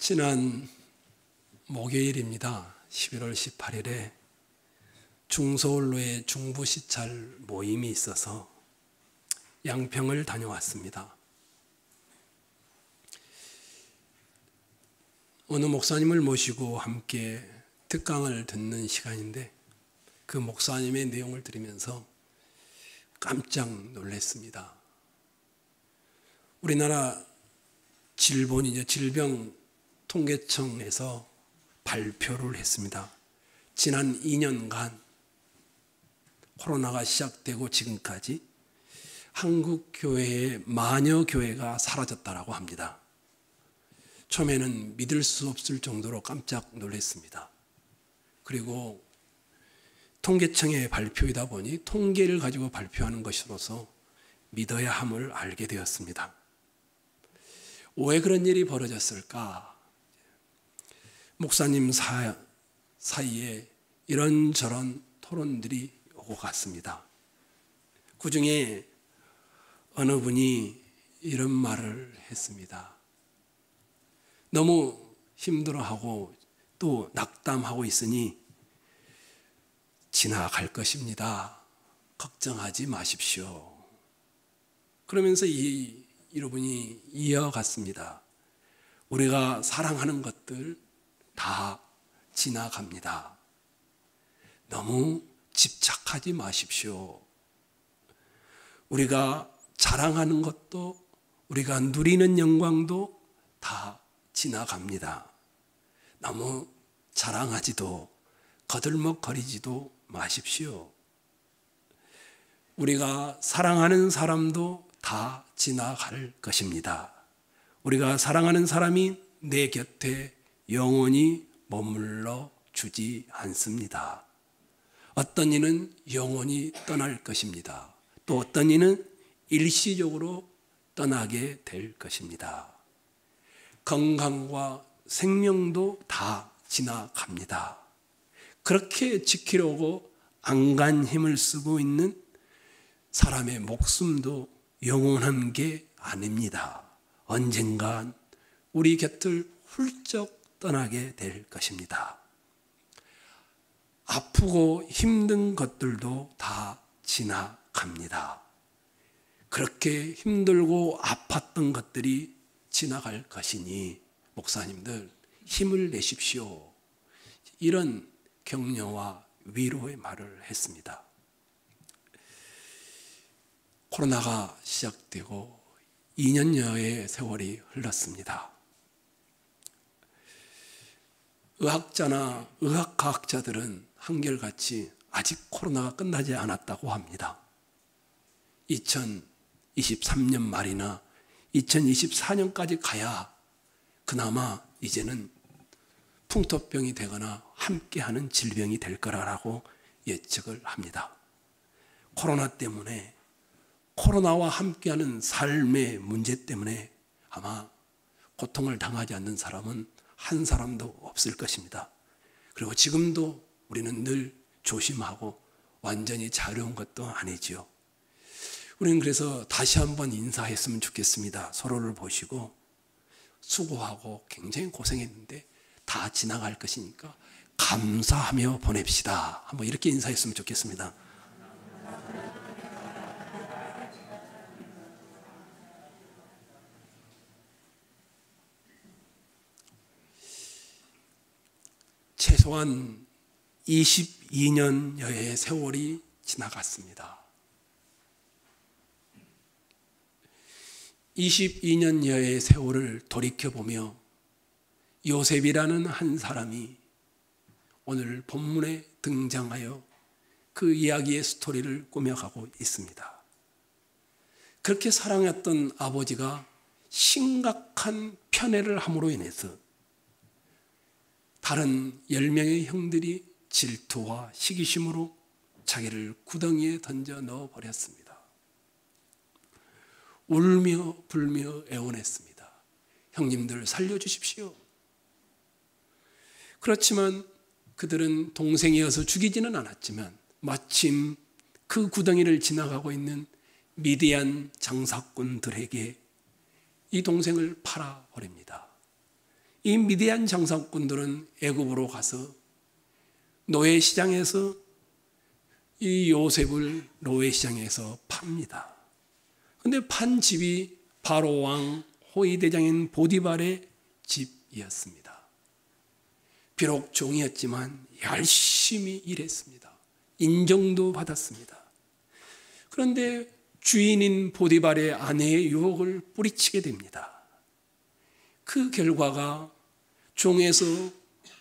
지난 목요일입니다. 11월 18일에 중서울로의 중부시찰 모임이 있어서 양평을 다녀왔습니다. 어느 목사님을 모시고 함께 특강을 듣는 시간인데 그 목사님의 내용을 들으면서 깜짝 놀랐습니다. 우리나라 질병통계청에서 발표를 했습니다. 지난 2년간 코로나가 시작되고 지금까지 한국 교회의 마녀 교회가 사라졌다고 합니다. 처음에는 믿을 수 없을 정도로 깜짝 놀랐습니다. 그리고 통계청의 발표이다 보니 통계를 가지고 발표하는 것으로서 믿어야 함을 알게 되었습니다. 왜 그런 일이 벌어졌을까? 목사님 사이에 이런저런 토론들이 오고 갔습니다. 그 중에 어느 분이 이런 말을 했습니다. 너무 힘들어하고 또 낙담하고 있으니 지나갈 것입니다. 걱정하지 마십시오. 그러면서 이분이 이어갔습니다. 우리가 사랑하는 것들 다 지나갑니다. 너무 집착하지 마십시오. 우리가 자랑하는 것도 우리가 누리는 영광도 다 지나갑니다. 너무 자랑하지도 거들먹거리지도 마십시오. 우리가 사랑하는 사람도 다 지나갈 것입니다. 우리가 사랑하는 사람이 내 곁에 영원히 머물러 주지 않습니다. 어떤 이는 영원히 떠날 것입니다. 또 어떤 이는 일시적으로 떠나게 될 것입니다. 건강과 생명도 다 지나갑니다. 그렇게 지키려고 안간 힘을 쓰고 있는 사람의 목숨도 영원한 게 아닙니다. 언젠간 우리 곁을 훌쩍 떠나게 될 것입니다. 아프고 힘든 것들도 다 지나갑니다. 그렇게 힘들고 아팠던 것들이 지나갈 것이니 목사님들 힘을 내십시오. 이런 격려와 위로의 말을 했습니다. 코로나가 시작되고 2년여의 세월이 흘렀습니다. 의학자나 의학과학자들은 한결같이 아직 코로나가 끝나지 않았다고 합니다. 2023년 말이나 2024년까지 가야 그나마 이제는 풍토병이 되거나 함께하는 질병이 될 거라고 예측을 합니다. 코로나 때문에 코로나와 함께하는 삶의 문제 때문에 아마 고통을 당하지 않는 사람은 한 사람도 없을 것입니다. 그리고 지금도 우리는 늘 조심하고 완전히 자유로운 것도 아니지요. 우리는 그래서 다시 한번 인사했으면 좋겠습니다. 서로를 보시고 수고하고 굉장히 고생했는데 다 지나갈 것이니까 감사하며 보냅시다. 한번 이렇게 인사했으면 좋겠습니다. 최소한 22년여의 세월이 지나갔습니다. 22년여의 세월을 돌이켜보며 요셉이라는 한 사람이 오늘 본문에 등장하여 그 이야기의 스토리를 꾸며가고 있습니다. 그렇게 사랑했던 아버지가 심각한 편애를 함으로 인해서 다른 10명의 형들이 질투와 시기심으로 자기를 구덩이에 던져 넣어버렸습니다. 울며 불며 애원했습니다. 형님들 살려주십시오. 그렇지만 그들은 동생이어서 죽이지는 않았지만 마침 그 구덩이를 지나가고 있는 미디안 장사꾼들에게 이 동생을 팔아버립니다. 이 미디안 장사꾼들은 애굽으로 가서 노예 시장에서 이 요셉을 노예 시장에서 팝니다. 그런데 판 집이 바로 왕 호위 대장인 보디발의 집이었습니다. 비록 종이었지만 열심히 일했습니다. 인정도 받았습니다. 그런데 주인인 보디발의 아내의 유혹을 뿌리치게 됩니다. 그 결과가 종에서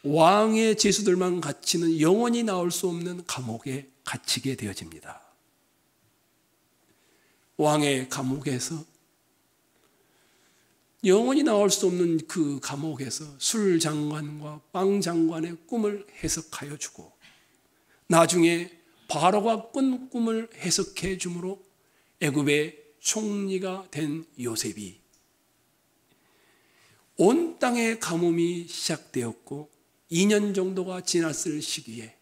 왕의 제수들만 갇히는 영원히 나올 수 없는 감옥에 갇히게 되어집니다. 왕의 감옥에서 영원히 나올 수 없는 그 감옥에서 술 장관과 빵 장관의 꿈을 해석하여 주고 나중에 바로가 꾼 꿈을 해석해 주므로 애굽의 총리가 된 요셉이 온 땅의 가뭄이 시작되었고 2년 정도가 지났을 시기에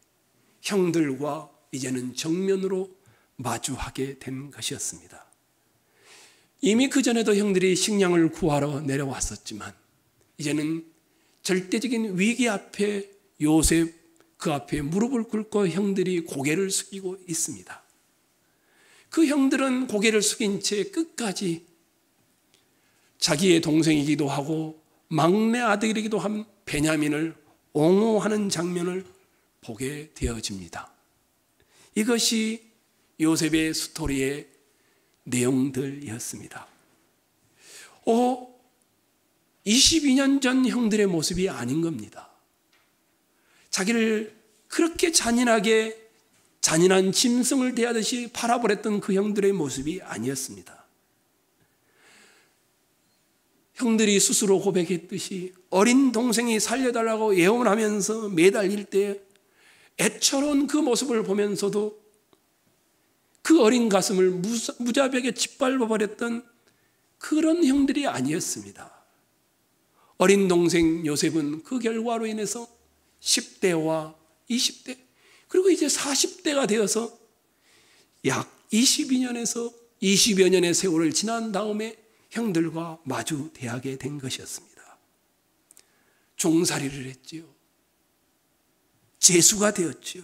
형들과 이제는 정면으로 마주하게 된 것이었습니다. 이미 그전에도 형들이 식량을 구하러 내려왔었지만 이제는 절대적인 위기 앞에 요셉 그 앞에 무릎을 꿇고 형들이 고개를 숙이고 있습니다. 그 형들은 고개를 숙인 채 끝까지 자기의 동생이기도 하고 막내 아들이기도 한 베냐민을 옹호하는 장면을 보게 되어집니다. 이것이 요셉의 스토리의 내용들이었습니다. 22년 전 형들의 모습이 아닌 겁니다. 자기를 그렇게 잔인한 짐승을 대하듯이 팔아버렸던 그 형들의 모습이 아니었습니다. 형들이 스스로 고백했듯이 어린 동생이 살려달라고 예언하면서 매달릴 때 애처로운 그 모습을 보면서도 그 어린 가슴을 무자비하게 짓밟아버렸던 그런 형들이 아니었습니다. 어린 동생 요셉은 그 결과로 인해서 10대와 20대 그리고 이제 40대가 되어서 약 22년에서 20여 년의 세월을 지난 다음에 형들과 마주 대하게 된 것이었습니다. 종살이를 했지요. 죄수가 되었지요.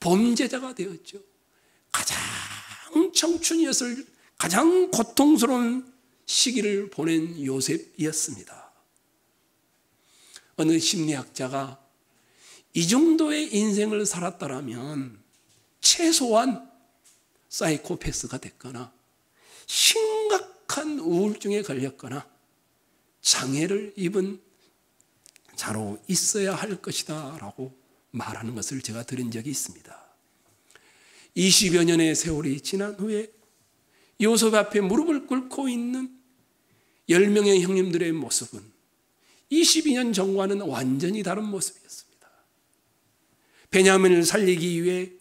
범죄자가 되었죠. 가장 청춘이었을 가장 고통스러운 시기를 보낸 요셉이었습니다. 어느 심리학자가 이 정도의 인생을 살았다면 최소한 사이코패스가 됐거나 심각한 우울증에 걸렸거나 장애를 입은 자로 있어야 할 것이다 라고 말하는 것을 제가 들은 적이 있습니다. 20여 년의 세월이 지난 후에 요셉 앞에 무릎을 꿇고 있는 10명의 형님들의 모습은 22년 전과는 완전히 다른 모습이었습니다. 베냐민을 살리기 위해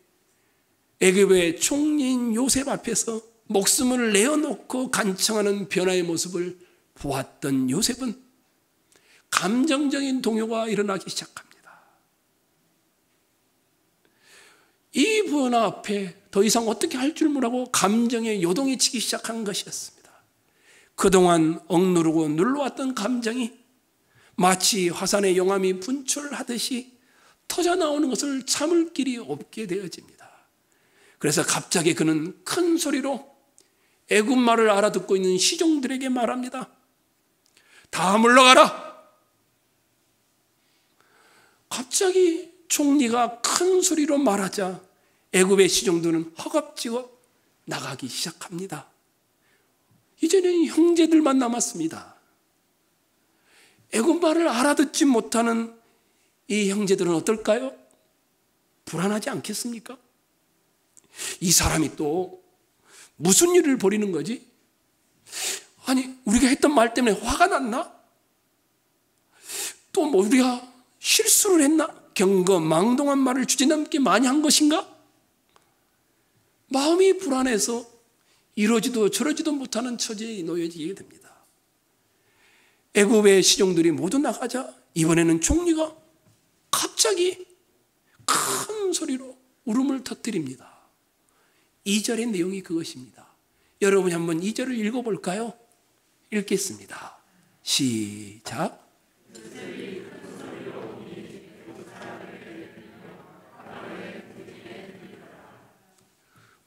애굽의 총리인 요셉 앞에서 목숨을 내어놓고 간청하는 변화의 모습을 보았던 요셉은 감정적인 동요가 일어나기 시작합니다. 이 변화 앞에 더 이상 어떻게 할 줄 모르고 감정에 요동이 치기 시작한 것이었습니다. 그동안 억누르고 눌러왔던 감정이 마치 화산의 용암이 분출하듯이 터져나오는 것을 참을 길이 없게 되어집니다. 그래서 갑자기 그는 큰 소리로 애굽 말을 알아듣고 있는 시종들에게 말합니다. 다 물러가라! 갑자기 총리가 큰 소리로 말하자 애굽의 시종들은 허겁지겁 나가기 시작합니다. 이제는 형제들만 남았습니다. 애굽 말을 알아듣지 못하는 이 형제들은 어떨까요? 불안하지 않겠습니까? 이 사람이 또 무슨 일을 벌이는 거지? 아니, 우리가 했던 말 때문에 화가 났나? 또 뭐 우리가 실수를 했나? 경거망동한 말을 주제넘게 많이 한 것인가? 마음이 불안해서 이러지도 저러지도 못하는 처지에 놓여지게 됩니다. 애굽의 시종들이 모두 나가자 이번에는 총리가 갑자기 큰 소리로 울음을 터뜨립니다. 2절의 내용이 그것입니다. 여러분이 한번 2절을 읽어볼까요? 읽겠습니다. 시작.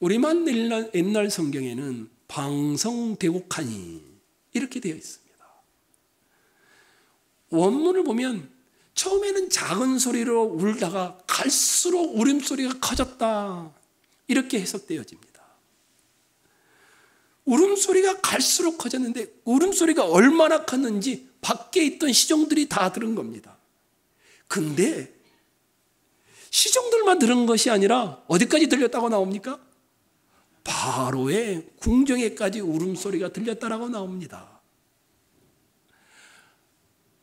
우리만 옛날 성경에는 방성대곡하니 이렇게 되어 있습니다. 원문을 보면 처음에는 작은 소리로 울다가 갈수록 울음소리가 커졌다 이렇게 해석되어집니다. 울음소리가 갈수록 커졌는데 울음소리가 얼마나 컸는지 밖에 있던 시종들이 다 들은 겁니다. 근데 시종들만 들은 것이 아니라 어디까지 들렸다고 나옵니까? 바로의 궁정에까지 울음소리가 들렸다라고 나옵니다.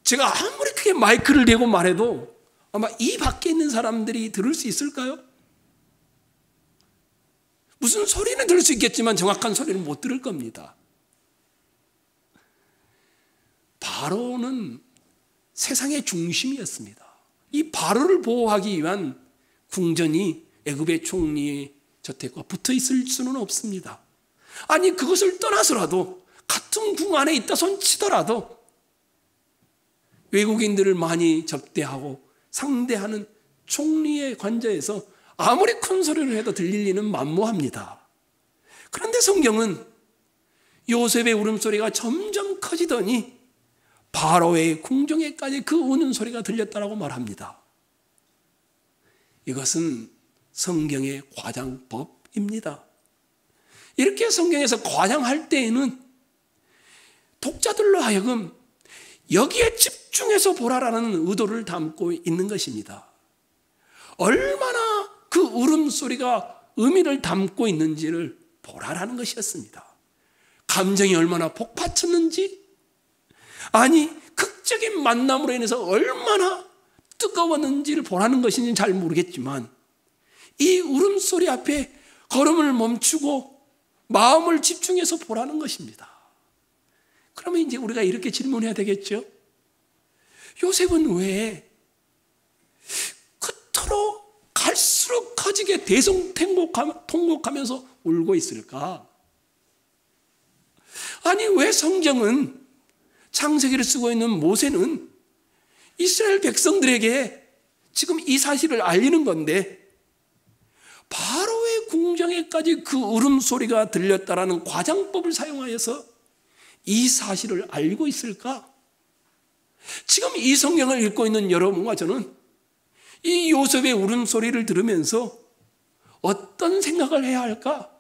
제가 아무리 크게 마이크를 대고 말해도 아마 이 밖에 있는 사람들이 들을 수 있을까요? 무슨 소리는 들을 수 있겠지만 정확한 소리는 못 들을 겁니다. 바로는 세상의 중심이었습니다. 이 바로를 보호하기 위한 궁전이 애굽의 총리의 저택과 붙어 있을 수는 없습니다. 아니 그것을 떠나서라도 같은 궁 안에 있다 손치더라도 외국인들을 많이 접대하고 상대하는 총리의 관저에서 아무리 큰 소리를 해도 들릴 리는 만무합니다. 그런데 성경은 요셉의 울음소리가 점점 커지더니 바로의 궁정에까지 그 우는 소리가 들렸다고 말합니다. 이것은 성경의 과장법입니다. 이렇게 성경에서 과장할 때에는 독자들로 하여금 여기에 집중해서 보라라는 의도를 담고 있는 것입니다. 얼마나 그 울음소리가 의미를 담고 있는지를 보라라는 것이었습니다. 감정이 얼마나 복받쳤는지, 아니 극적인 만남으로 인해서 얼마나 뜨거웠는지를 보라는 것인지 잘 모르겠지만 이 울음소리 앞에 걸음을 멈추고 마음을 집중해서 보라는 것입니다. 그러면 이제 우리가 이렇게 질문해야 되겠죠? 요셉은 왜 그토록 갈수록 커지게 대성통곡하면서 울고 있을까? 아니 왜 성경은 창세기를 쓰고 있는 모세는 이스라엘 백성들에게 지금 이 사실을 알리는 건데 바로의 궁정에까지 그 울음소리가 들렸다라는 과장법을 사용하여서 이 사실을 알고 있을까? 지금 이 성경을 읽고 있는 여러분과 저는 이 요셉의 울음소리를 들으면서 어떤 생각을 해야 할까?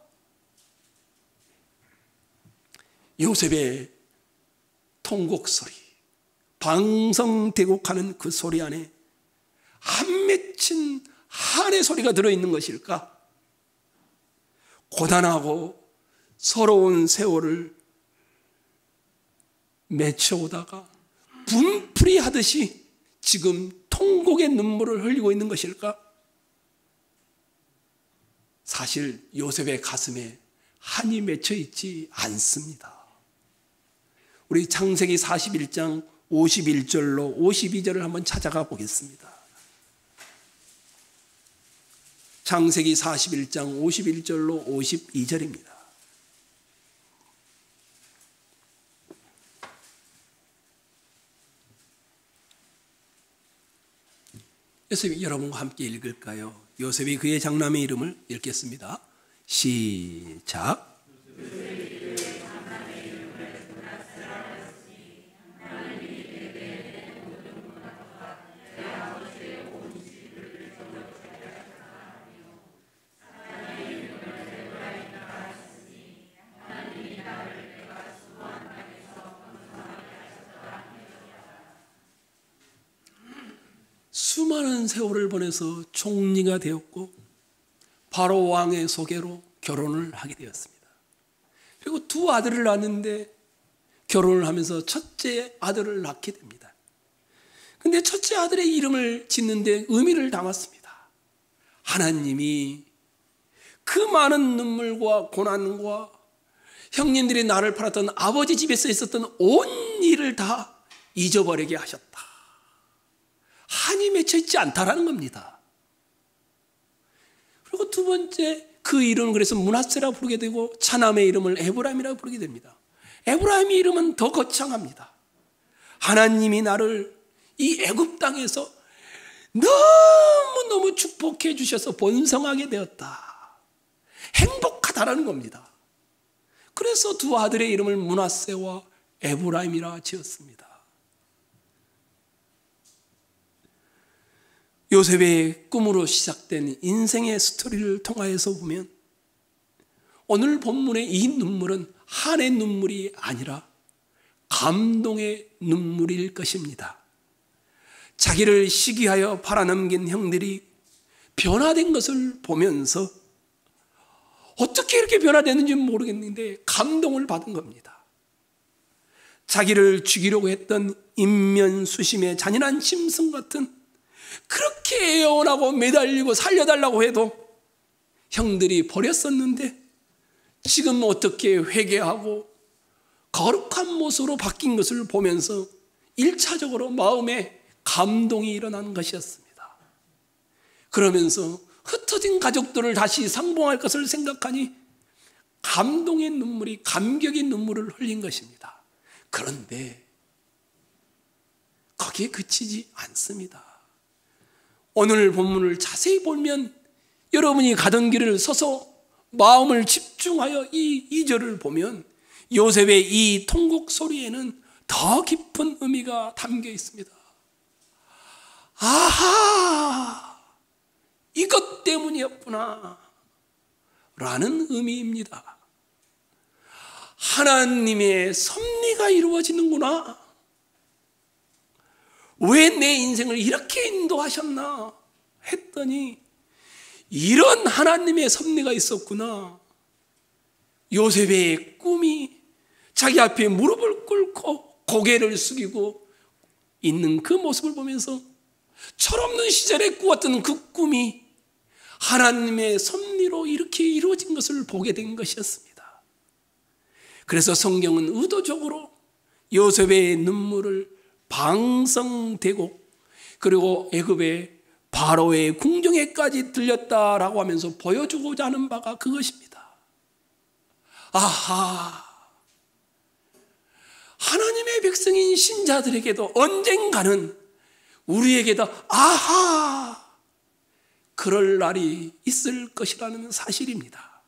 요셉의 통곡소리, 방성대곡하는 그 소리 안에 한 맺힌 한의 소리가 들어있는 것일까? 고단하고 서러운 세월을 맺혀오다가 분풀이 하듯이 지금 통곡의 눈물을 흘리고 있는 것일까? 사실 요셉의 가슴에 한이 맺혀 있지 않습니다. 우리 창세기 41장 51절로 52절을 한번 찾아가 보겠습니다. 창세기 41장 51절로 52절입니다. 요셉이 여러분과 함께 읽을까요? 요셉이 그의 장남의 이름을 읽겠습니다. 시작. 수많은 세월을 보내서 총리가 되었고 바로 왕의 소개로 결혼을 하게 되었습니다. 그리고 두 아들을 낳았는데 결혼을 하면서 첫째 아들을 낳게 됩니다. 그런데 첫째 아들의 이름을 짓는데 의미를 담았습니다. 하나님이 그 많은 눈물과 고난과 형님들이 나를 팔았던 아버지 집에서 있었던 온 일을 다 잊어버리게 하셨다. 한이 맺혀 있지 않다라는 겁니다. 그리고 두 번째 그 이름을 그래서 므낫세라 부르게 되고 차남의 이름을 에브라임이라고 부르게 됩니다. 에브라임의 이름은 더 거창합니다. 하나님이 나를 이 애굽 땅에서 너무너무 축복해 주셔서 번성하게 되었다. 행복하다라는 겁니다. 그래서 두 아들의 이름을 므낫세와 에브라임이라 지었습니다. 요셉의 꿈으로 시작된 인생의 스토리를 통하여서 보면 오늘 본문의 이 눈물은 한의 눈물이 아니라 감동의 눈물일 것입니다. 자기를 시기하여 팔아넘긴 형들이 변화된 것을 보면서 어떻게 이렇게 변화됐는지 모르겠는데 감동을 받은 겁니다. 자기를 죽이려고 했던 인면수심의 잔인한 짐승 같은 그렇게 애원하고 매달리고 살려달라고 해도 형들이 버렸었는데 지금 어떻게 회개하고 거룩한 모습으로 바뀐 것을 보면서 1차적으로 마음에 감동이 일어난 것이었습니다. 그러면서 흩어진 가족들을 다시 상봉할 것을 생각하니 감동의 눈물이, 감격의 눈물을 흘린 것입니다. 그런데 거기에 그치지 않습니다. 오늘 본문을 자세히 보면 여러분이 가던 길을 서서 마음을 집중하여 이 2절을 보면 요셉의 이 통곡 소리에는 더 깊은 의미가 담겨 있습니다. 아하, 이것 때문이었구나 라는 의미입니다. 하나님의 섭리가 이루어지는구나. 왜 내 인생을 이렇게 인도하셨나 했더니 이런 하나님의 섭리가 있었구나. 요셉의 꿈이 자기 앞에 무릎을 꿇고 고개를 숙이고 있는 그 모습을 보면서 철없는 시절에 꾸었던 그 꿈이 하나님의 섭리로 이렇게 이루어진 것을 보게 된 것이었습니다. 그래서 성경은 의도적으로 요셉의 눈물을 방성되고 그리고 애굽의 바로의 궁정에까지 들렸다라고 하면서 보여주고자 하는 바가 그것입니다. 아하, 하나님의 백성인 신자들에게도 언젠가는 우리에게도 아하, 그럴 날이 있을 것이라는 사실입니다.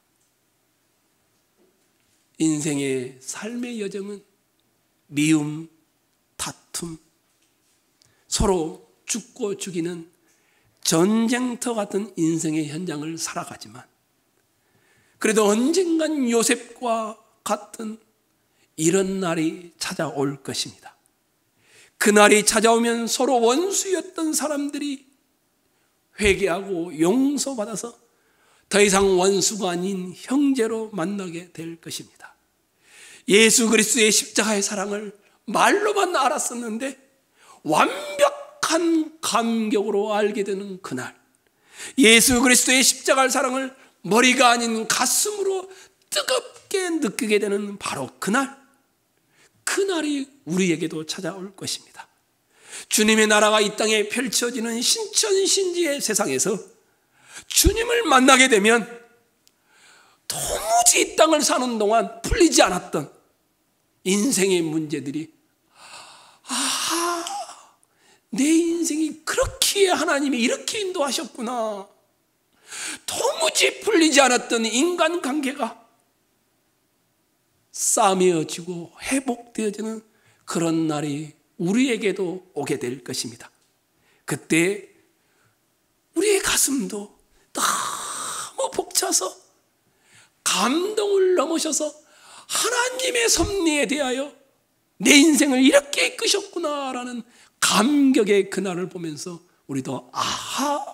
인생의 삶의 여정은 미움, 다툼, 서로 죽고 죽이는 전쟁터 같은 인생의 현장을 살아가지만 그래도 언젠간 요셉과 같은 이런 날이 찾아올 것입니다. 그날이 찾아오면 서로 원수였던 사람들이 회개하고 용서받아서 더 이상 원수가 아닌 형제로 만나게 될 것입니다. 예수 그리스도의 십자가의 사랑을 말로만 알았었는데 완벽한 감격으로 알게 되는 그날, 예수 그리스도의 십자가의 사랑을 머리가 아닌 가슴으로 뜨겁게 느끼게 되는 바로 그날이 우리에게도 찾아올 것입니다. 주님의 나라가 이 땅에 펼쳐지는 신천신지의 세상에서 주님을 만나게 되면 도무지 이 땅을 사는 동안 풀리지 않았던 인생의 문제들이 아하, 내 인생이 그렇게 하나님이 이렇게 인도하셨구나. 도무지 풀리지 않았던 인간관계가 싸매어지고 회복되어지는 그런 날이 우리에게도 오게 될 것입니다. 그때 우리의 가슴도 너무 벅차서 감동을 넘으셔서 하나님의 섭리에 대하여 내 인생을 이렇게 이끄셨구나라는 감격의 그날을 보면서 우리도 아하,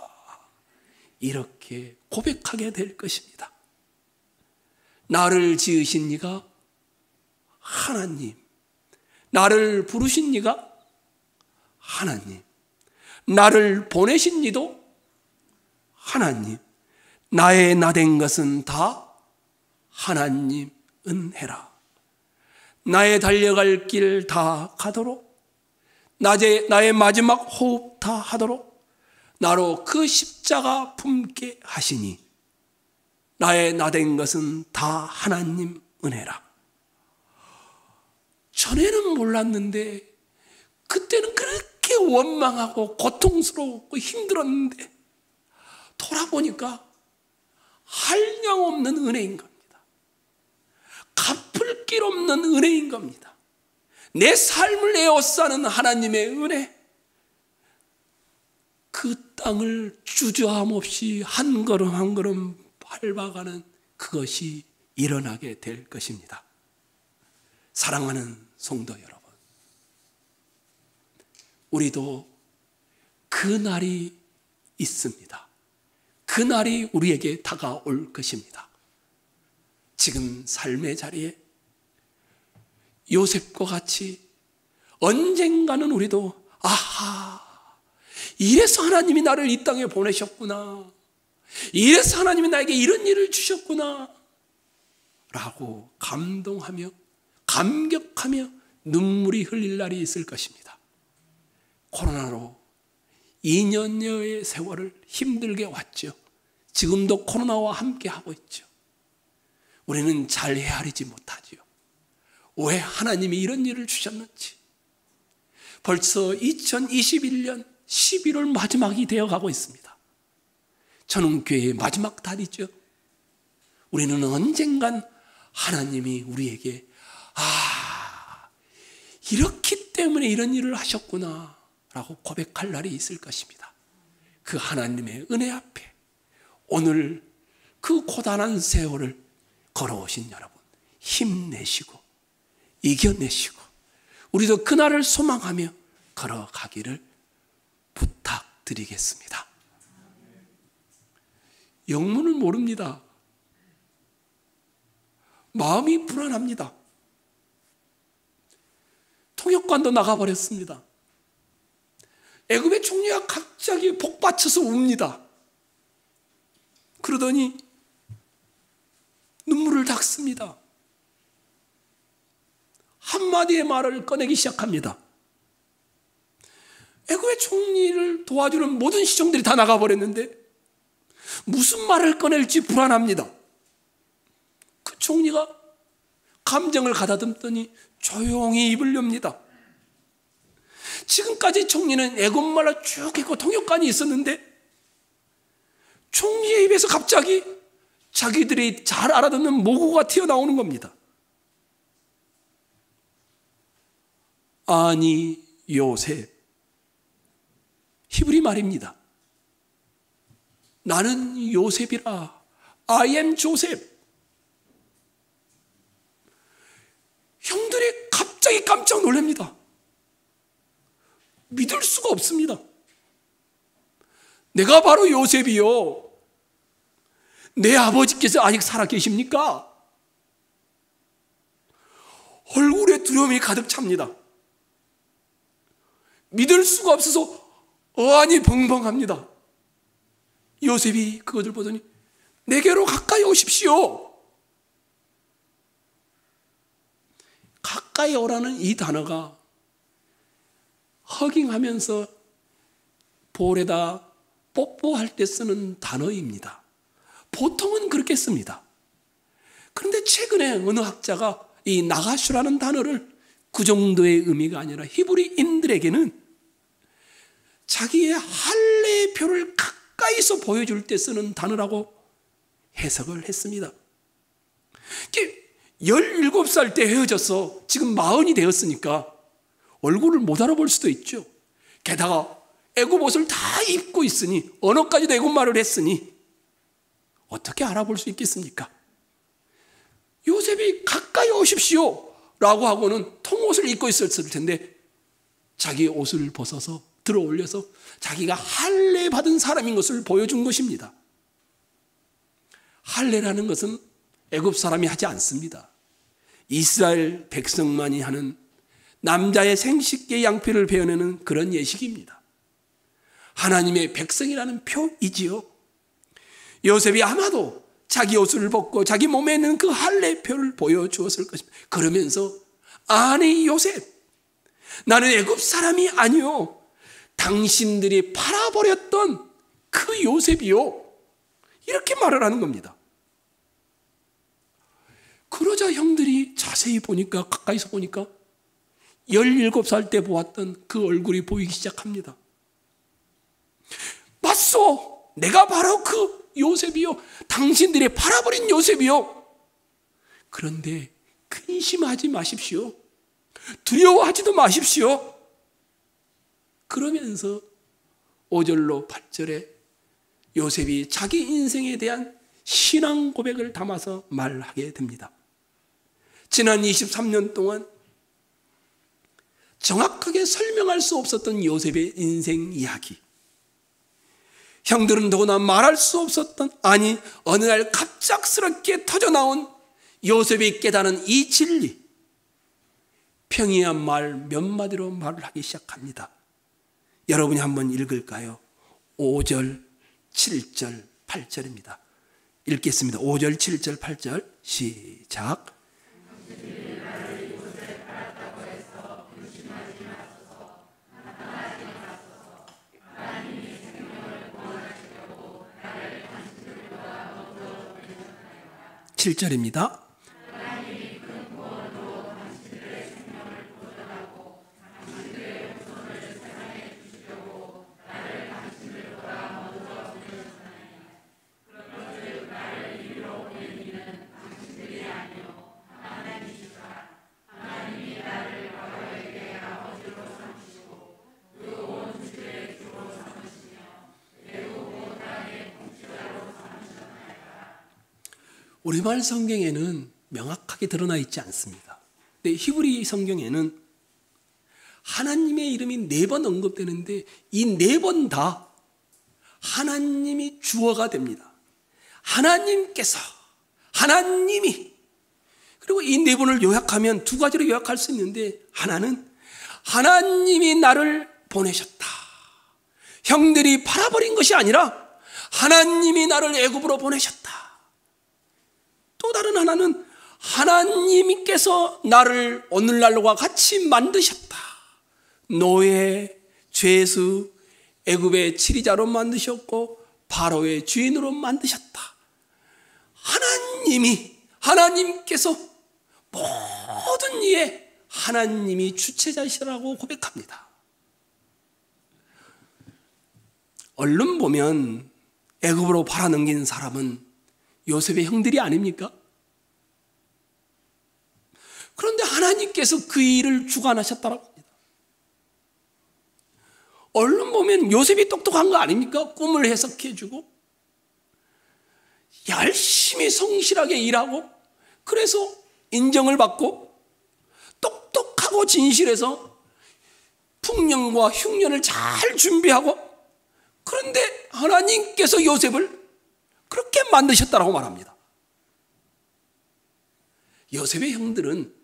이렇게 고백하게 될 것입니다. 나를 지으신 이가 하나님, 나를 부르신 이가 하나님, 나를 보내신 이도 하나님, 나의 나된 것은 다 하나님 은혜라. 나의 달려갈 길 다 가도록, 나의 마지막 호흡 다 하도록 나로 그 십자가 품게 하시니 나의 나된 것은 다 하나님 은혜라. 전에는 몰랐는데 그때는 그렇게 너무 원망하고 고통스럽고 힘들었는데 돌아보니까 한량없는 은혜인 겁니다. 갚을 길 없는 은혜인 겁니다. 내 삶을 에워싸는 하나님의 은혜, 그 땅을 주저함 없이 한 걸음 한 걸음 밟아가는 그것이 일어나게 될 것입니다. 사랑하는 성도 여러분, 우리도 그 날이 있습니다. 그 날이 우리에게 다가올 것입니다. 지금 삶의 자리에 요셉과 같이 언젠가는 우리도 아하, 이래서 하나님이 나를 이 땅에 보내셨구나, 이래서 하나님이 나에게 이런 일을 주셨구나 라고 감동하며 감격하며 눈물이 흘릴 날이 있을 것입니다. 코로나로 2년여의 세월을 힘들게 왔죠. 지금도 코로나와 함께 하고 있죠. 우리는 잘 헤아리지 못하지요. 왜 하나님이 이런 일을 주셨는지. 벌써 2021년 11월 마지막이 되어가고 있습니다. 전원교회의 마지막 달이죠. 우리는 언젠간 하나님이 우리에게 이렇기 때문에 이런 일을 하셨구나 라고 고백할 날이 있을 것입니다. 그 하나님의 은혜 앞에 오늘 그 고단한 세월을 걸어오신 여러분, 힘내시고 이겨내시고 우리도 그날을 소망하며 걸어가기를 부탁드리겠습니다. 영문을 모릅니다. 마음이 불안합니다. 통역관도 나가버렸습니다. 애굽의 총리가 갑자기 복받쳐서 웁니다. 그러더니 눈물을 닦습니다. 한마디의 말을 꺼내기 시작합니다. 애굽의 총리를 도와주는 모든 시종들이 다 나가버렸는데 무슨 말을 꺼낼지 불안합니다. 그 총리가 감정을 가다듬더니 조용히 입을 엽니다. 지금까지 총리는 애국말로 쭉 했고 통역관이 있었는데 총리의 입에서 갑자기 자기들이 잘 알아듣는 모국어가 튀어나오는 겁니다. 아니 요셉, 히브리 말입니다. 나는 요셉이라. I am 조셉. 형들이 갑자기 깜짝 놀랍니다. 믿을 수가 없습니다. 내가 바로 요셉이요. 내 아버지께서 아직 살아 계십니까? 얼굴에 두려움이 가득 찹니다. 믿을 수가 없어서 어안이 벙벙합니다. 요셉이 그것을 보더니 내게로 가까이 오십시오. 가까이 오라는 이 단어가 허깅하면서 볼에다 뽀뽀할 때 쓰는 단어입니다. 보통은 그렇게 씁니다. 그런데 최근에 어느 학자가 이 나가슈라는 단어를 그 정도의 의미가 아니라 히브리인들에게는 자기의 할례의 표를 가까이서 보여줄 때 쓰는 단어라고 해석을 했습니다. 17살 때 헤어져서 지금 40이 되었으니까 얼굴을 못 알아볼 수도 있죠. 게다가 애굽 옷을 다 입고 있으니 언어까지도 애굽말을 했으니 어떻게 알아볼 수 있겠습니까? 요셉이 가까이 오십시오 라고 하고는 통옷을 입고 있었을 텐데 자기 옷을 벗어서 들어 올려서 자기가 할례 받은 사람인 것을 보여준 것입니다. 할례라는 것은 애굽 사람이 하지 않습니다. 이스라엘 백성만이 하는 남자의 생식기 양피를 베어내는 그런 예식입니다. 하나님의 백성이라는 표이지요. 요셉이 아마도 자기 옷을 벗고 자기 몸에 있는 그 할례표를 보여주었을 것입니다. 그러면서 아니 요셉, 나는 애굽 사람이 아니요 당신들이 팔아버렸던 그 요셉이요, 이렇게 말을 하는 겁니다. 그러자 형들이 자세히 보니까, 가까이서 보니까 17살 때 보았던 그 얼굴이 보이기 시작합니다. 맞소, 내가 바로 그 요셉이요, 당신들이 팔아버린 요셉이요. 그런데 근심하지 마십시오. 두려워하지도 마십시오. 그러면서 5절로 8절에 요셉이 자기 인생에 대한 신앙 고백을 담아서 말하게 됩니다. 지난 23년 동안 정확하게 설명할 수 없었던 요셉의 인생 이야기, 형들은 더구나 말할 수 없었던, 아니 어느 날 갑작스럽게 터져나온 요셉이 깨달은 이 진리, 평이한 말 몇 마디로 말을 하기 시작합니다. 여러분이 한번 읽을까요? 5절, 7절, 8절입니다. 읽겠습니다. 5절, 7절, 8절 시작. 칠 절입니다. 우리말 성경에는 명확하게 드러나 있지 않습니다. 근데 히브리 성경에는 하나님의 이름이 4번 언급되는데 이 4번 다 하나님이 주어가 됩니다. 하나님께서, 하나님이. 그리고 이 4번을 요약하면 2가지로 요약할 수 있는데, 하나는 하나님이 나를 보내셨다. 형들이 팔아버린 것이 아니라 하나님이 나를 애굽으로 보내셨다. 또 다른 하나는 하나님께서 나를 오늘날과 같이 만드셨다. 노예, 죄수, 애굽의 치리자로 만드셨고 바로의 주인으로 만드셨다. 하나님께서 모든 일에 하나님이 주체자시라고 고백합니다. 얼른 보면 애굽으로 팔아넘긴 사람은 요셉의 형들이 아닙니까? 그런데 하나님께서 그 일을 주관하셨다고 합니다. 얼른 보면 요셉이 똑똑한 거 아닙니까? 꿈을 해석해주고 열심히 성실하게 일하고, 그래서 인정을 받고 똑똑하고 진실해서 풍년과 흉년을 잘 준비하고, 그런데 하나님께서 요셉을 그렇게 만드셨다고 말합니다. 요셉의 형들은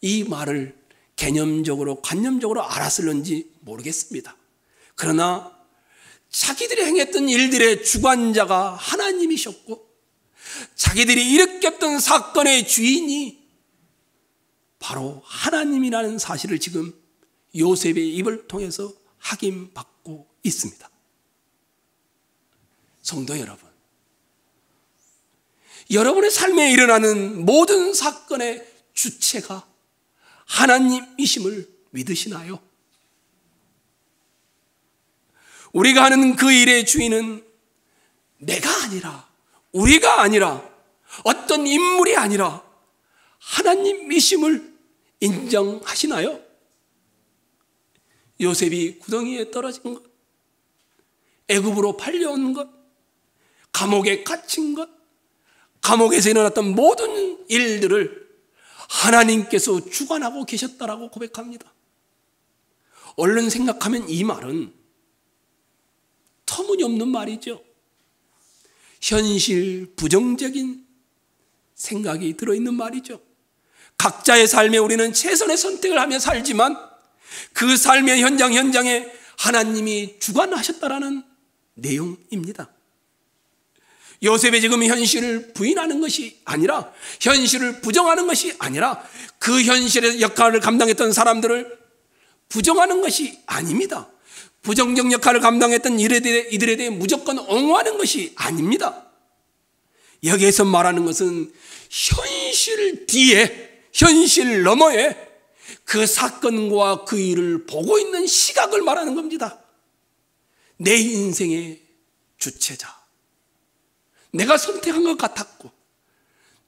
이 말을 개념적으로, 관념적으로 알았을는지 모르겠습니다. 그러나 자기들이 행했던 일들의 주관자가 하나님이셨고 자기들이 일으켰던 사건의 주인이 바로 하나님이라는 사실을 지금 요셉의 입을 통해서 확인받고 있습니다. 성도 여러분, 여러분의 삶에 일어나는 모든 사건의 주체가 하나님이심을 믿으시나요? 우리가 하는 그 일의 주인은 내가 아니라, 우리가 아니라, 어떤 인물이 아니라 하나님이심을 인정하시나요? 요셉이 구덩이에 떨어진 것, 애굽으로 팔려온 것, 감옥에 갇힌 것, 감옥에서 일어났던 모든 일들을 하나님께서 주관하고 계셨다라고 고백합니다. 얼른 생각하면 이 말은 터무니없는 말이죠. 현실 부정적인 생각이 들어있는 말이죠. 각자의 삶에 우리는 최선의 선택을 하며 살지만 그 삶의 현장에 하나님이 주관하셨다라는 내용입니다. 요셉이 지금 현실을 부인하는 것이 아니라, 현실을 부정하는 것이 아니라, 그 현실의 역할을 감당했던 사람들을 부정하는 것이 아닙니다. 부정적 역할을 감당했던 이들에 대해 무조건 옹호하는 것이 아닙니다. 여기에서 말하는 것은 현실 뒤에, 현실 너머에 그 사건과 그 일을 보고 있는 시각을 말하는 겁니다. 내 인생의 주체자, 내가 선택한 것 같았고,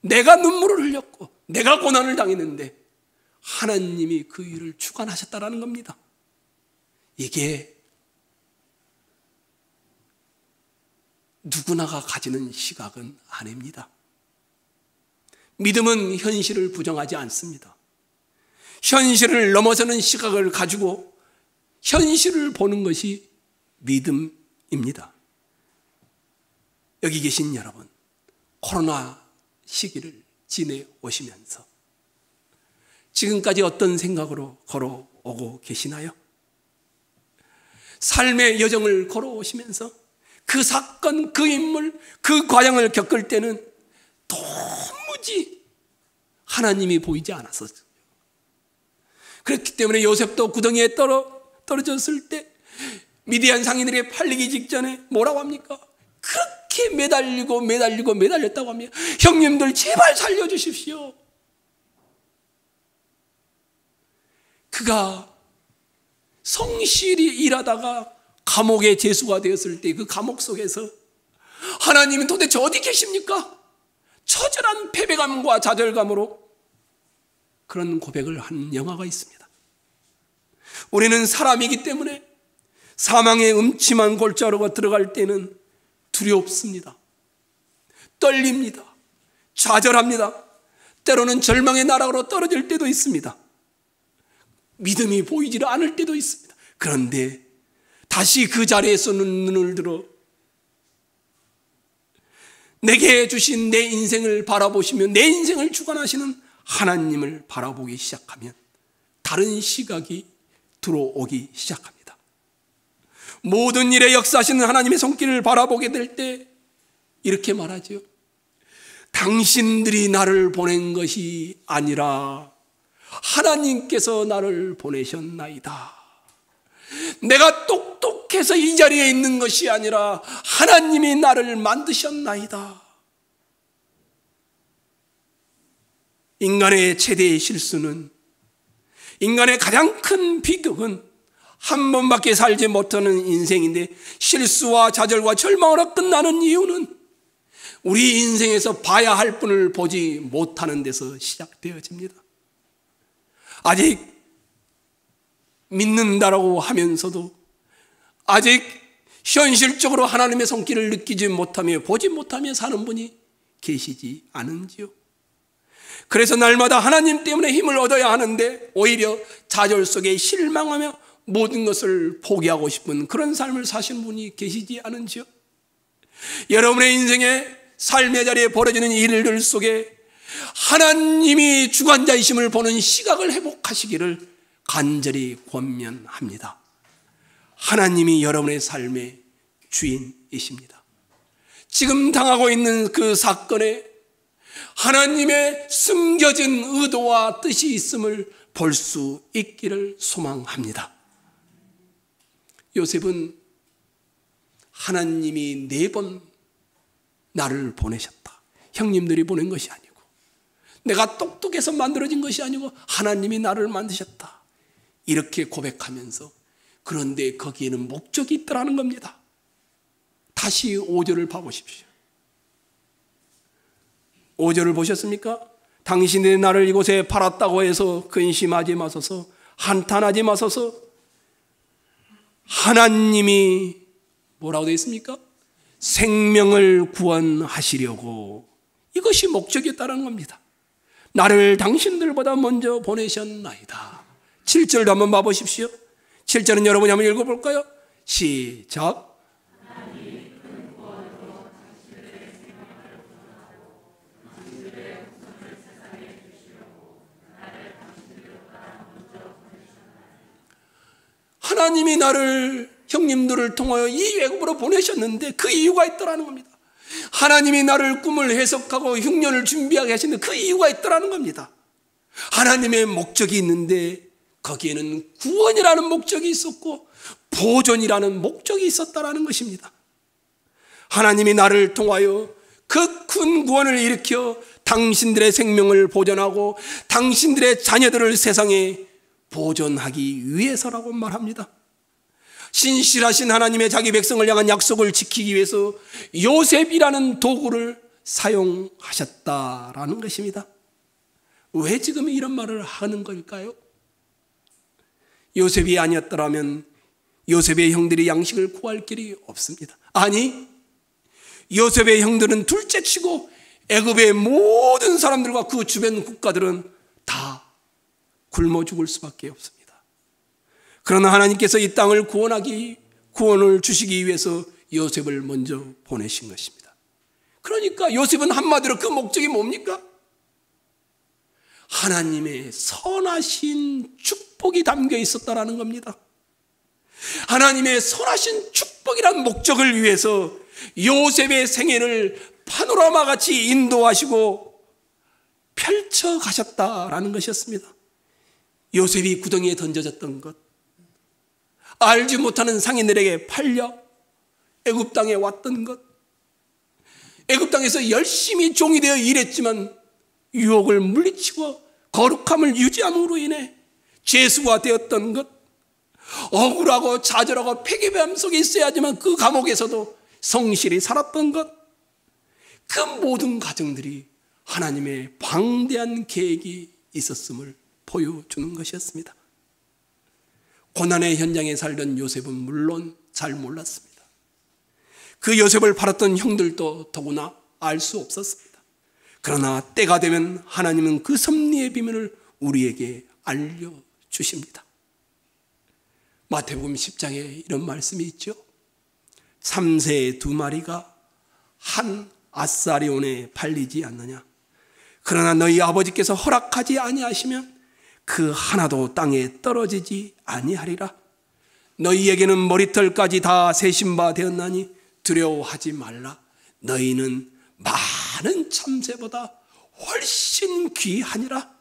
내가 눈물을 흘렸고, 내가 고난을 당했는데 하나님이 그 일을 주관하셨다라는 겁니다. 이게 누구나가 가지는 시각은 아닙니다. 믿음은 현실을 부정하지 않습니다. 현실을 넘어서는 시각을 가지고 현실을 보는 것이 믿음입니다. 여기 계신 여러분, 코로나 시기를 지내오시면서 지금까지 어떤 생각으로 걸어오고 계시나요? 삶의 여정을 걸어오시면서 그 사건, 그 인물, 그 과정을 겪을 때는 도무지 하나님이 보이지 않았었어요. 그렇기 때문에 요셉도 구덩이에 떨어졌을 때 미디안 상인에게 팔리기 직전에 뭐라고 합니까? 그렇게 매달렸다고 합니다. 형님들 제발 살려주십시오. 그가 성실히 일하다가 감옥에 제수가 되었을 때 그 감옥 속에서 하나님은 도대체 어디 계십니까? 처절한 패배감과 좌절감으로 그런 고백을 한 영화가 있습니다. 우리는 사람이기 때문에 사망의 음침한 골짜기로 들어갈 때는 두렵습니다. 떨립니다. 좌절합니다. 때로는 절망의 나락으로 떨어질 때도 있습니다. 믿음이 보이지 않을 때도 있습니다. 그런데 다시 그 자리에서 눈을 들어 내게 주신 내 인생을 바라보시며 내 인생을 주관하시는 하나님을 바라보기 시작하면 다른 시각이 들어오기 시작합니다. 모든 일에 역사하시는 하나님의 손길을 바라보게 될 때 이렇게 말하죠. 당신들이 나를 보낸 것이 아니라 하나님께서 나를 보내셨나이다. 내가 똑똑해서 이 자리에 있는 것이 아니라 하나님이 나를 만드셨나이다. 인간의 최대의 실수는, 인간의 가장 큰 비극은 한 번밖에 살지 못하는 인생인데 실수와 좌절과 절망으로 끝나는 이유는 우리 인생에서 봐야 할 분을 보지 못하는 데서 시작되어집니다. 아직 믿는다라고 하면서도 아직 현실적으로 하나님의 손길을 느끼지 못하며 보지 못하며 사는 분이 계시지 않은지요. 그래서 날마다 하나님 때문에 힘을 얻어야 하는데 오히려 좌절 속에 실망하며 모든 것을 포기하고 싶은 그런 삶을 사시는 분이 계시지 않은지요. 여러분의 인생의 삶의 자리에 벌어지는 일들 속에 하나님이 주관자이심을 보는 시각을 회복하시기를 간절히 권면합니다. 하나님이 여러분의 삶의 주인이십니다. 지금 당하고 있는 그 사건에 하나님의 숨겨진 의도와 뜻이 있음을 볼 수 있기를 소망합니다. 요셉은 하나님이 4번 나를 보내셨다. 형님들이 보낸 것이 아니고 내가 똑똑해서 만들어진 것이 아니고 하나님이 나를 만드셨다. 이렇게 고백하면서 그런데 거기에는 목적이 있더라는 겁니다. 다시 5절을 봐보십시오. 5절을 보셨습니까? 당신이 나를 이곳에 팔았다고 해서 근심하지 마소서, 한탄하지 마소서. 하나님이 뭐라고 되어 있습니까? 생명을 구원하시려고, 이것이 목적이었다는 겁니다. 나를 당신들보다 먼저 보내셨나이다. 7절도 한번 봐보십시오. 7절은 여러분이 한번 읽어볼까요? 시작. 하나님이 나를, 형님들을 통하여 이 외국으로 보내셨는데 그 이유가 있더라는 겁니다. 하나님이 나를 꿈을 해석하고 흉년을 준비하게 하시는데 그 이유가 있더라는 겁니다. 하나님의 목적이 있는데 거기에는 구원이라는 목적이 있었고 보존이라는 목적이 있었다라는 것입니다. 하나님이 나를 통하여 그 큰 구원을 일으켜 당신들의 생명을 보존하고 당신들의 자녀들을 세상에 보존하기 위해서라고 말합니다. 신실하신 하나님의 자기 백성을 향한 약속을 지키기 위해서 요셉이라는 도구를 사용하셨다라는 것입니다. 왜 지금 이런 말을 하는 걸까요? 요셉이 아니었더라면 요셉의 형들이 양식을 구할 길이 없습니다. 아니, 요셉의 형들은 둘째치고 애굽의 모든 사람들과 그 주변 국가들은 다 굶어 죽을 수밖에 없습니다. 그러나 하나님께서 이 땅을 구원을 주시기 위해서 요셉을 먼저 보내신 것입니다. 그러니까 요셉은 한마디로 그 목적이 뭡니까? 하나님의 선하신 축복이 담겨 있었다라는 겁니다. 하나님의 선하신 축복이란 목적을 위해서 요셉의 생애를 파노라마같이 인도하시고 펼쳐가셨다라는 것이었습니다. 요셉이 구덩이에 던져졌던 것, 알지 못하는 상인들에게 팔려 애굽 땅에 왔던 것, 애굽 땅에서 열심히 종이 되어 일했지만 유혹을 물리치고 거룩함을 유지함으로 인해 죄수가 되었던 것, 억울하고 좌절하고 폐기뱀 속에 있어야지만 그 감옥에서도 성실히 살았던 것, 그 모든 과정들이 하나님의 방대한 계획이 있었음을 보여주는 것이었습니다. 고난의 현장에 살던 요셉은 물론 잘 몰랐습니다. 그 요셉을 팔았던 형들도 더구나 알 수 없었습니다. 그러나 때가 되면 하나님은 그 섭리의 비밀을 우리에게 알려주십니다. 마태복음 10장에 이런 말씀이 있죠. 3세 2마리가 한 아사리온에 팔리지 않느냐. 그러나 너희 아버지께서 허락하지 아니하시면 그 하나도 땅에 떨어지지 아니하리라. 너희에게는 머리털까지 다 세신 바 되었나니 두려워하지 말라. 너희는 많은 참새보다 훨씬 귀하니라.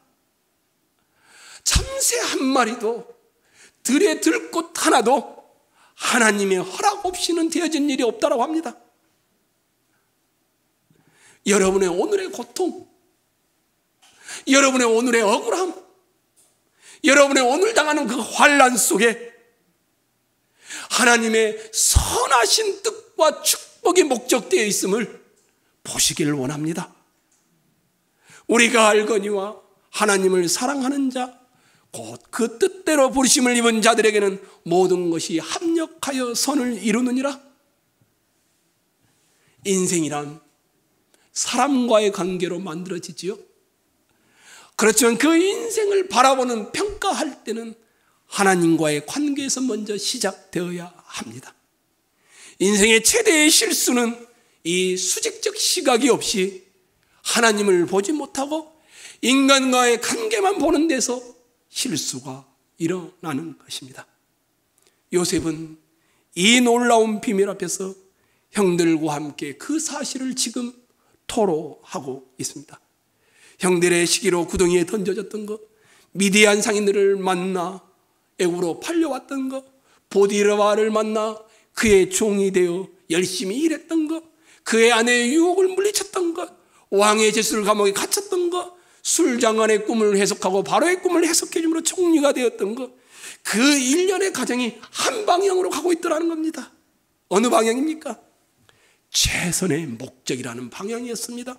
참새 한 마리도 들에 들꽃 하나도 하나님의 허락 없이는 되어진 일이 없다고 합니다. 여러분의 오늘의 고통, 여러분의 오늘의 억울함, 여러분의 오늘 당하는 그 환난 속에 하나님의 선하신 뜻과 축복이 목적되어 있음을 보시기를 원합니다. 우리가 알거니와 하나님을 사랑하는 자, 곧 그 뜻대로 부르심을 입은 자들에게는 모든 것이 합력하여 선을 이루느니라. 인생이란 사람과의 관계로 만들어지지요. 그렇지만 그 인생을 바라보는 평가할 때는 하나님과의 관계에서 먼저 시작되어야 합니다. 인생의 최대의 실수는 이 수직적 시각이 없이 하나님을 보지 못하고 인간과의 관계만 보는 데서 실수가 일어나는 것입니다. 요셉은 이 놀라운 비밀 앞에서 형들과 함께 그 사실을 지금 토로하고 있습니다. 형들의 시기로 구덩이에 던져졌던 것, 미디안 상인들을 만나 애굽으로 팔려왔던 것, 보디르바를 만나 그의 종이 되어 열심히 일했던 것, 그의 아내의 유혹을 물리쳤던 것, 왕의 제수를 감옥에 갇혔던 것, 술장안의 꿈을 해석하고 바로의 꿈을 해석해 줌으로 총리가 되었던 것, 그 일련의 과정이 한 방향으로 가고 있더라는 겁니다. 어느 방향입니까? 최선의 목적이라는 방향이었습니다.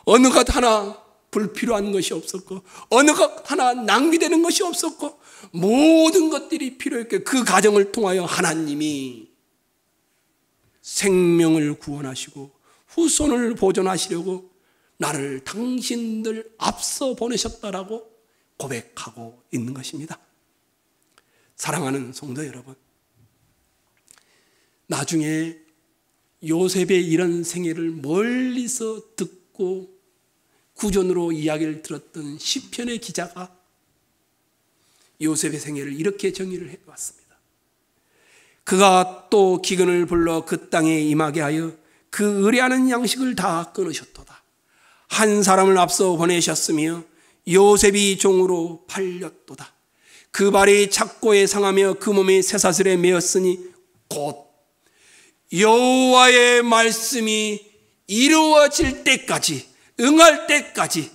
어느 것 하나 불필요한 것이 없었고 어느 것 하나 낭비되는 것이 없었고 모든 것들이 필요했고 그 과정을 통하여 하나님이 생명을 구원하시고 후손을 보존하시려고 나를 당신들 앞서 보내셨다라고 고백하고 있는 것입니다. 사랑하는 성도 여러분, 나중에 요셉의 이런 생애를 멀리서 듣고 구전으로 이야기를 들었던 시편의 기자가 요셉의 생애를 이렇게 정의를 해왔습니다. 그가 또 기근을 불러 그 땅에 임하게 하여 그 의뢰하는 양식을 다 끊으셨도다. 한 사람을 앞서 보내셨으며 요셉이 종으로 팔렸도다. 그 발이 착고에 상하며 그 몸이 쇠사슬에 매었으니 곧 여호와의 말씀이 이루어질 때까지, 응할 때까지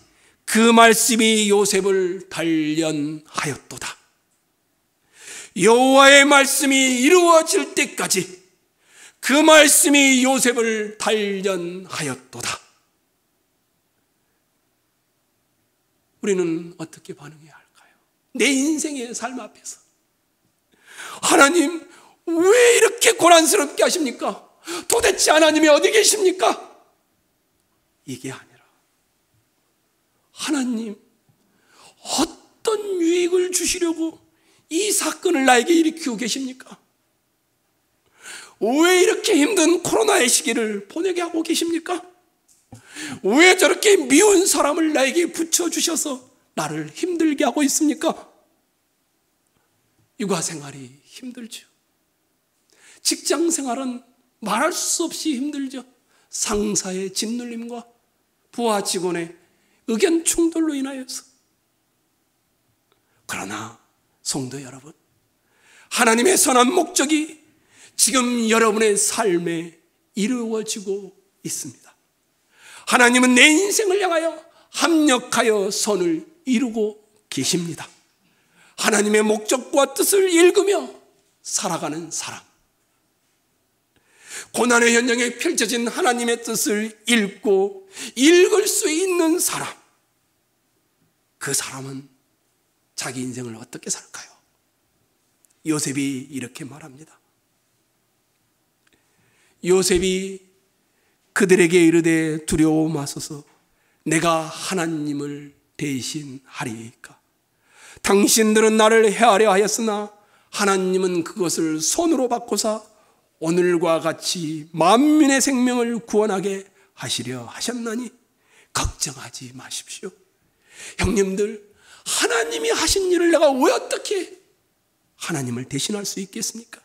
그 말씀이 요셉을 단련하였도다. 여호와의 말씀이 이루어질 때까지 그 말씀이 요셉을 단련하였도다. 우리는 어떻게 반응해야 할까요? 내 인생의 삶 앞에서 하나님 왜 이렇게 고난스럽게 하십니까? 도대체 하나님이 어디 계십니까? 이게 아니라 하나님 어떤 유익을 주시려고 이 사건을 나에게 일으키고 계십니까? 왜 이렇게 힘든 코로나의 시기를 보내게 하고 계십니까? 왜 저렇게 미운 사람을 나에게 붙여주셔서 나를 힘들게 하고 있습니까? 육아 생활이 힘들죠. 직장 생활은 말할 수 없이 힘들죠. 상사의 짓눌림과 부하 직원의 의견 충돌로 인하여서. 그러나 성도 여러분, 하나님의 선한 목적이 지금 여러분의 삶에 이루어지고 있습니다. 하나님은 내 인생을 향하여 합력하여 선을 이루고 계십니다. 하나님의 목적과 뜻을 읽으며 살아가는 사람, 고난의 현장에 펼쳐진 하나님의 뜻을 읽고 읽을 수 있는 사람, 그 사람은 자기 인생을 어떻게 살까요? 요셉이 이렇게 말합니다. 요셉이 그들에게 이르되 두려워 마소서, 내가 하나님을 대신하리이까. 당신들은 나를 해하려 하였으나 하나님은 그것을 손으로 바꾸사 오늘과 같이 만민의 생명을 구원하게 하시려 하셨나니 걱정하지 마십시오. 형님들, 하나님이 하신 일을 내가 왜 어떻게 하나님을 대신할 수 있겠습니까?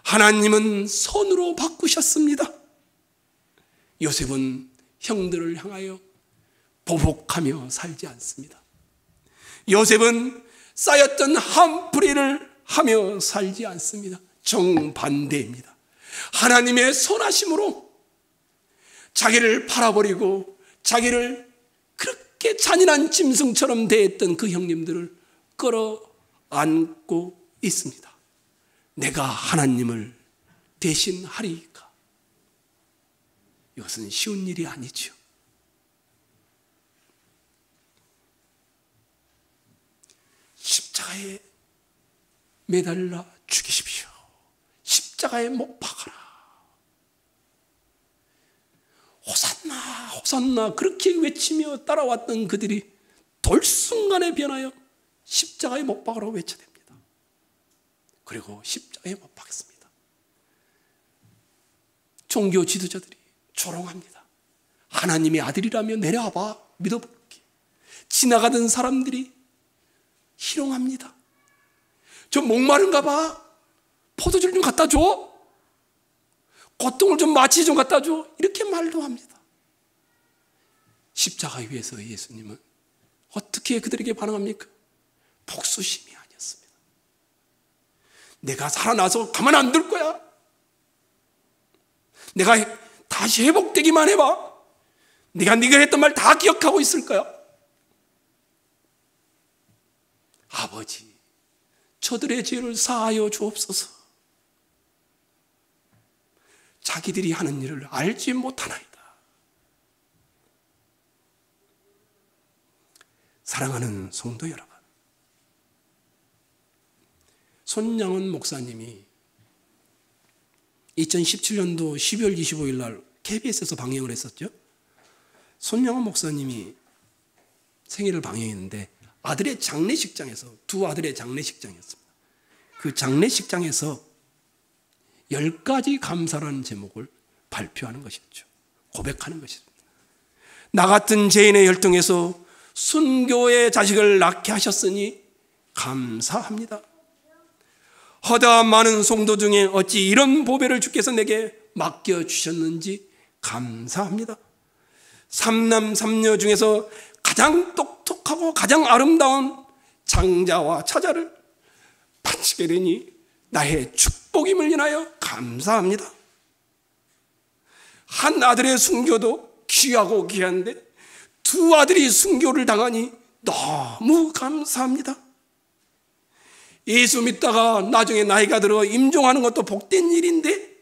하나님은 손으로 바꾸셨습니다. 요셉은 형들을 향하여 보복하며 살지 않습니다. 요셉은 쌓였던 한풀이를 하며 살지 않습니다. 정반대입니다. 하나님의 선하심으로 자기를 팔아버리고 자기를 그렇게 잔인한 짐승처럼 대했던 그 형님들을 끌어안고 있습니다. 내가 하나님을 대신하리이까. 이것은 쉬운 일이 아니죠. 십자가에 매달라 죽이십시오. 십자가에 못 박아라. 호산나 호산나 그렇게 외치며 따라왔던 그들이 돌순간에 변하여 십자가에 못 박으라고 외쳐댑니다. 그리고 십자가에 못 박습니다. 종교 지도자들이 조롱합니다. 하나님의 아들이라며 내려와봐 믿어볼게. 지나가던 사람들이 희롱합니다. 저 목마른가 봐. 포도주를 좀 갖다 줘. 고통을 좀 마취 좀 갖다 줘. 이렇게 말도 합니다. 십자가 위에서 예수님은 어떻게 그들에게 반응합니까? 복수심이 아니었습니다. 내가 살아나서 가만 안 둘 거야. 내가 다시 회복되기만 해봐. 네가 했던 말 다 기억하고 있을 거야. 아버지, 저들의 죄를 사하여 주옵소서. 자기들이 하는 일을 알지 못하나이다. 사랑하는 성도 여러분, 손양원 목사님이 2017년도 12월 25일 날 KBS에서 방영을 했었죠. 손양원 목사님이 생일을 방영했는데 아들의 장례식장에서, 두 아들의 장례식장이었습니다. 그 장례식장에서 10가지 감사라는 제목을 발표하는 것이었죠. 고백하는 것입니다. 나 같은 죄인의 혈통에서 순교의 자식을 낳게 하셨으니 감사합니다. 허다한 많은 성도 중에 어찌 이런 보배를 주께서 내게 맡겨주셨는지 감사합니다. 삼남 삼녀 중에서 가장 똑똑하고 가장 아름다운 장자와 처자를 바치게 되니 나의 축복임을 인하여 감사합니다. 한 아들의 순교도 귀하고 귀한데 두 아들이 순교를 당하니 너무 감사합니다. 예수 믿다가 나중에 나이가 들어 임종하는 것도 복된 일인데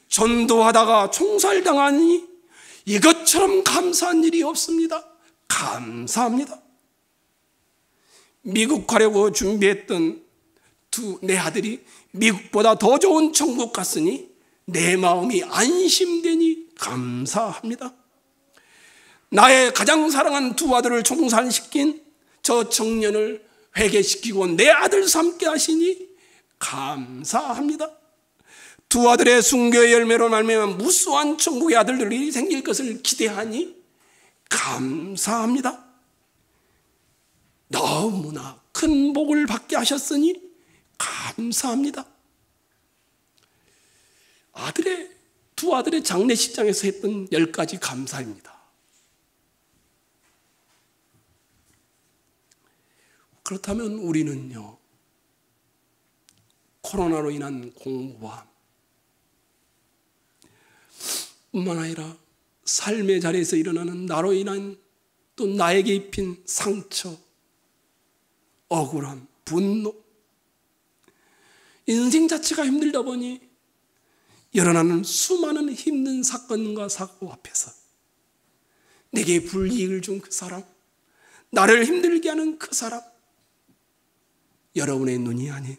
전도하다가 총살당하니 이것처럼 감사한 일이 없습니다. 감사합니다. 미국 가려고 준비했던 내 아들이 미국보다 더 좋은 천국 갔으니 내 마음이 안심되니 감사합니다. 나의 가장 사랑하는 두 아들을 총살시킨 저 청년을 회개시키고 내 아들 삼게 하시니 감사합니다. 두 아들의 순교의 열매로 말미암아 무수한 천국의 아들들이 생길 것을 기대하니 감사합니다. 너무나 큰 복을 받게 하셨으니 감사합니다. 두 아들의 장례식장에서 했던 10가지 감사입니다. 그렇다면 우리는요, 코로나로 인한 공부와 뿐만 아니라 삶의 자리에서 일어나는 나로 인한 또 나에게 입힌 상처, 억울함, 분노, 인생 자체가 힘들다 보니 일어나는 수많은 힘든 사건과 사고 앞에서 내게 불이익을 준 그 사람, 나를 힘들게 하는 그 사람, 여러분의 눈이 아닌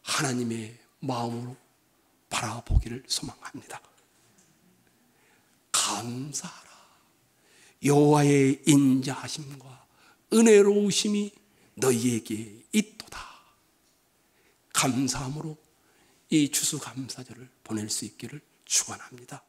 하나님의 마음으로 바라보기를 소망합니다. 감사하라. 여호와의 인자하심과 은혜로우심이 너희에게 있도다. 감사함으로 이 추수감사절을 보낼 수 있기를 축원합니다.